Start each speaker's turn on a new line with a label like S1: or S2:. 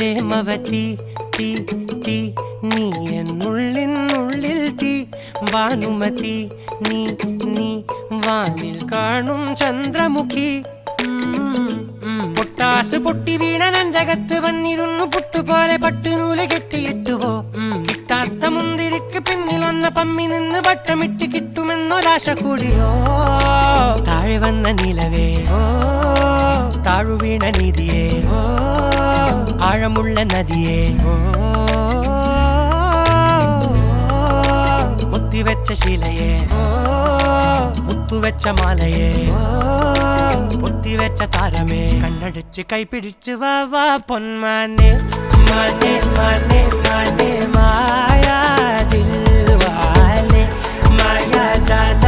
S1: പ്രേമവതി തീ തീ നീ എന്നുള്ളിൽ തീ ഭാനുമതി നീ നീ വാനിൽ കാണും ചന്ദ്രമുഖി പൊട്ടാസ് പൊട്ടി വീണ നെഞ്ചകത്ത് വന്നിരുന്നു പുട്ടുപോലെ പട്ടുനൂല് കെട്ടിയിട്ടുവോ കിട്ടാത്ത മുന്തിരിക്ക് പിന്നിൽ വന്ന പമ്മി നിന്ന് വട്ടമിട്ട് കിട്ടുമെന്നൊരാശ കൂടിയോ താഴെ വന്ന നിലവേ താഴു വീണ നിധിയേ ആഴമുള്ള നദിയേ കൊത്തിവെച്ച ശിലയേ മുത്തുവെച്ച മാലയേ പൊത്തിവെച്ച താരമേ കണ്ണടിച്ച് കൈപിടിച്ച് വാ വാ പൊന്മാനെ മാനെ മാനെ മാനെ മായാ ദിൽവാലെ മായാ ജാല